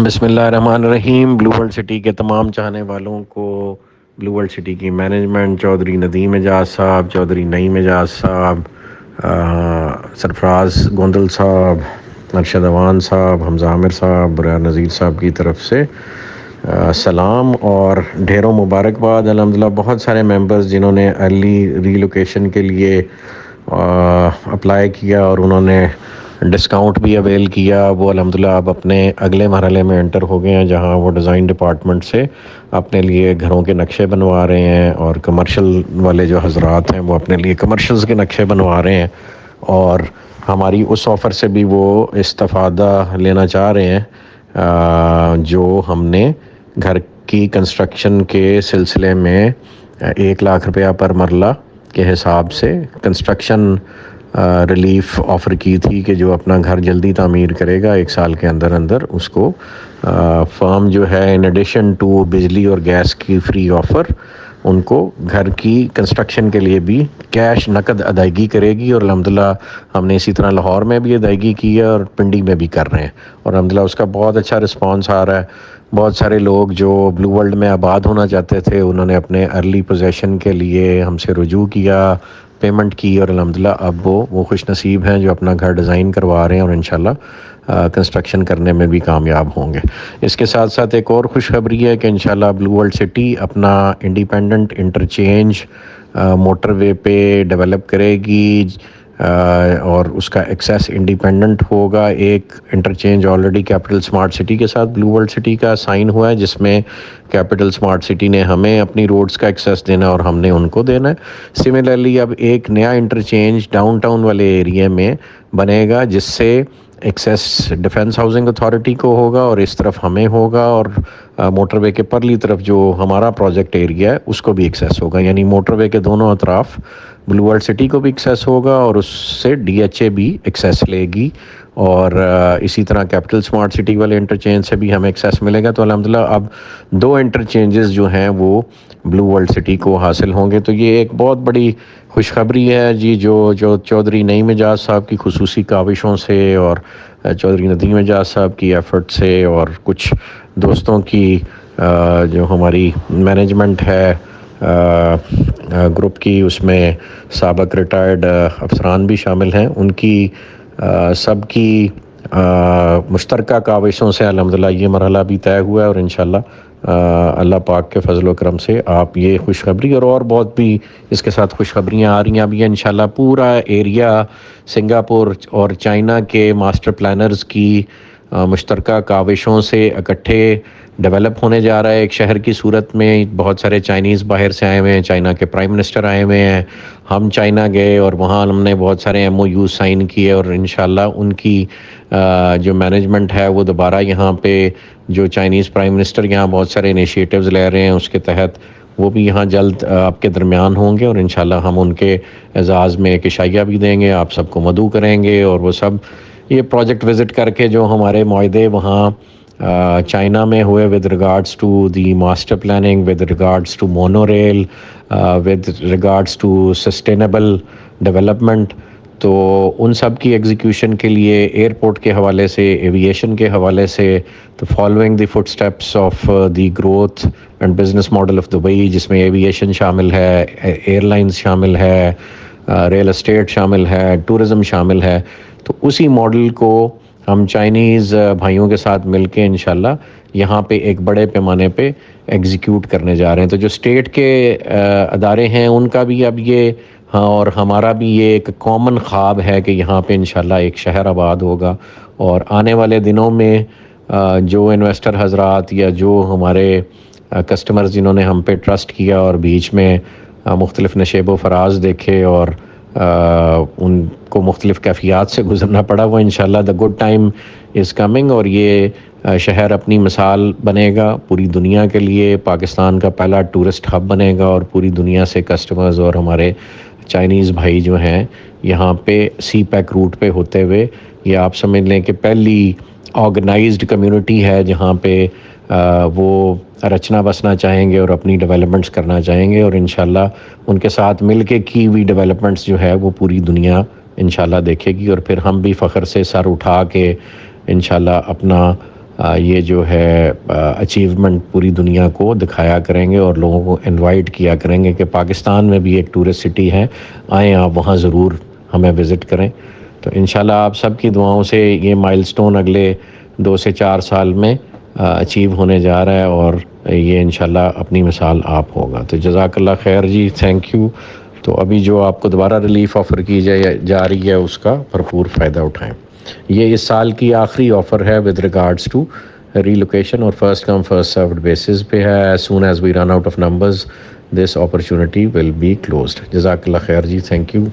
بسم اللہ الرحمن الرحیم۔ بلو ورلڈ سٹی کے تمام چاہنے والوں کو بلو ورلڈ سٹی کی مینجمنٹ، چودھری ندیم اعجاز صاحب، چودھری نعیم اعجاز صاحب، سرفراز گوندل صاحب، ارشد اوان صاحب، حمزہ عامر صاحب، برار نذیر صاحب کی طرف سے سلام اور ڈھیروں مبارکباد۔ الحمدللہ بہت سارے ممبرز جنہوں نے ارلی ری لوکیشن کے لیے اپلائی کیا اور انہوں نے ڈسکاؤنٹ بھی اویل کیا، وہ الحمدللہ اب اپنے اگلے مرحلے میں انٹر ہو گئے ہیں، جہاں وہ ڈیزائن ڈپارٹمنٹ سے اپنے لیے گھروں کے نقشے بنوا رہے ہیں، اور کمرشل والے جو حضرات ہیں وہ اپنے لیے کمرشلز کے نقشے بنوا رہے ہیں، اور ہماری اس آفر سے بھی وہ استفادہ لینا چاہ رہے ہیں جو ہم نے گھر کی کنسٹرکشن کے سلسلے میں 1 لاکھ روپیہ پر مرلہ کے حساب سے کنسٹرکشن ریلیف آفر کی تھی کہ جو اپنا گھر جلدی تعمیر کرے گا 1 سال کے اندر اندر، اس کو فرم جو ہے ان ایڈیشن ٹو بجلی اور گیس کی فری آفر، ان کو گھر کی کنسٹرکشن کے لیے بھی کیش نقد ادائیگی کرے گی، اور الحمدللہ ہم نے اسی طرح لاہور میں بھی ادائیگی کی ہے اور پنڈی میں بھی کر رہے ہیں، اور الحمدللہ اس کا بہت اچھا رسپانس آ رہا ہے۔ بہت سارے لوگ جو بلو ورلڈ میں آباد ہونا چاہتے تھے، انہوں نے اپنے ارلی پوزیشن کے لیے ہم سے رجوع کیا، پیمنٹ کی، اور الحمدللہ اب وہ خوش نصیب ہیں جو اپنا گھر ڈیزائن کروا رہے ہیں اور انشاءاللہ کنسٹرکشن کرنے میں بھی کامیاب ہوں گے۔ اس کے ساتھ ساتھ ایک اور خوشخبری ہے کہ انشاءاللہ بلو ورلڈ سٹی اپنا انڈیپینڈنٹ انٹرچینج موٹر وے پہ ڈیولپ کرے گی، اور اس کا ایکسیس انڈیپینڈنٹ ہوگا۔ ایک interchange already capital smart city کے ساتھ بلو ورلڈ سٹی کا سائن ہوا ہے، جس میں کیپٹل سمارٹ سٹی نے ہمیں اپنی روڈز کا ایکسیس دینا اور ہم نے ان کو دینا ہے۔ سملرلی اب ایک نیا انٹرچینج ڈاؤن ٹاؤن والے ایریے میں بنے گا، جس سے ایکسیس ڈیفنس ہاؤسنگ اتھارٹی کو ہوگا اور اس طرف ہمیں ہوگا، اور موٹر وے کے پرلی طرف جو ہمارا پروجیکٹ ایریا ہے اس کو بھی ایکسیس ہوگا، یعنی موٹر وے کے دونوں اطراف بلو ورلڈ سٹی کو بھی ایکسیس ہوگا اور اس سے ڈی ایچ اے بھی ایکسیس لے گی، اور اسی طرح کیپٹل سمارٹ سٹی والے انٹرچینج سے بھی ہمیں ایکسیس ملے گا۔ تو الحمدللہ اب 2 انٹرچینجز جو ہیں وہ بلو ورلڈ سٹی کو حاصل ہوں گے، تو یہ ایک بہت بڑی خوشخبری ہے جی، جو چودھری نعیم اعجاز صاحب کی خصوصی کاوشوں سے اور چودھری ندیم اعجاز صاحب کی ایفرٹ سے اور کچھ دوستوں کی جو ہماری مینجمنٹ ہے گروپ کی، اس میں سابق ریٹائرڈ افسران بھی شامل ہیں، ان کی سب کی مشترکہ کاوشوں سے الحمدللہ یہ مرحلہ بھی طے ہوا ہے، اور انشاءاللہ اللہ پاک کے فضل و کرم سے آپ یہ خوشخبری اور بہت بھی اس کے ساتھ خوشخبریاں آ رہی ہیں ابھی انشاءاللہ پورا ایریا سنگاپور اور چائنا کے ماسٹر پلانرز کی مشترکہ کاوشوں سے اکٹھے ڈیولپ ہونے جا رہا ہے ایک شہر کی صورت میں۔ بہت سارے چائنیز باہر سے آئے ہوئے ہیں، چائنا کے پرائم منسٹر آئے ہوئے ہیں، ہم چائنا گئے اور وہاں ہم نے بہت سارے ایم او یو سائن کیے، اور انشاءاللہ ان کی جو مینجمنٹ ہے وہ دوبارہ یہاں پہ جو چائنیز پرائم منسٹر یہاں بہت سارے انیشیٹوز لے رہے ہیں، اس کے تحت وہ بھی یہاں جلد آپ کے درمیان ہوں گے، اور انشاءاللہ ہم ان کے اعزاز میں ایک عشائیہ بھی دیں گے، آپ سب کو مدعو کریں گے، اور وہ سب یہ پروجیکٹ وزٹ کر کے جو ہمارے معاہدے وہاں چائنا میں ہوئے with regards to the master planning, with regards to monorail, with regards to sustainable development, تو ان سب کی ایگزیکیوشن کے لیے ایئرپورٹ کے حوالے سے، ایوییشن کے حوالے سے، تو following the footsteps of the growth and business model of Dubai, جس میں ایوییشن شامل ہے، ایئر لائنز شامل ہے، ریل اسٹیٹ شامل ہے، ٹورزم شامل ہے، تو اسی ماڈل کو ہم چائنیز بھائیوں کے ساتھ مل کے انشاءاللہ یہاں پہ ایک بڑے پیمانے پہ ایگزیکیوٹ کرنے جا رہے ہیں۔ تو جو اسٹیٹ کے ادارے ہیں ان کا بھی اب یہ ہاں اور ہمارا بھی یہ ایک کامن خواب ہے کہ یہاں پہ انشاءاللہ ایک شہر آباد ہوگا، اور آنے والے دنوں میں جو انویسٹر حضرات یا جو ہمارے کسٹمرز جنہوں نے ہم پہ ٹرسٹ کیا اور بیچ میں مختلف نشیب و فراز دیکھے اور ان کو مختلف کیفیات سے گزرنا پڑا، وہ انشاءاللہ the good time is coming، اور یہ شہر اپنی مثال بنے گا پوری دنیا کے لیے، پاکستان کا پہلا ٹورسٹ ہب بنے گا، اور پوری دنیا سے کسٹمرز اور ہمارے چائنیز بھائی جو ہیں یہاں پہ سی پیک روٹ پہ ہوتے ہوئے، یہ آپ سمجھ لیں کہ پہلی آرگنائزڈ کمیونٹی ہے جہاں پہ وہ رچنا بسنا چاہیں گے اور اپنی ڈیولپمنٹس کرنا چاہیں گے، اور انشاءاللہ ان کے ساتھ مل کے کی ہوئی ڈیولپمنٹس جو ہے وہ پوری دنیا انشاءاللہ دیکھے گی، اور پھر ہم بھی فخر سے سر اٹھا کے انشاءاللہ اپنا یہ جو ہے اچیومنٹ پوری دنیا کو دکھایا کریں گے اور لوگوں کو انوائٹ کیا کریں گے کہ پاکستان میں بھی ایک ٹورسٹ سٹی ہے، آئیں آپ وہاں ضرور ہمیں وزٹ کریں۔ تو انشاءاللہ آپ سب کی دعاؤں سے یہ مائل سٹون اگلے 2 سے 4 سال میں اچیو ہونے جا رہا ہے، اور یہ انشاءاللہ اپنی مثال آپ ہوگا۔ تو جزاک اللہ خیر جی، تھینک یو۔ تو ابھی جو آپ کو دوبارہ ریلیف آفر کی جا رہی ہے اس کا بھرپور فائدہ اٹھائیں۔ یہ اس سال کی آخری آفر ہے ود ریگارڈس ٹو ری لوکیشن، اور first come first served basis پہ ہے۔ As soon as we run out of numbers this opportunity will be closed. جزاک اللہ خیر جی، تھینک یو۔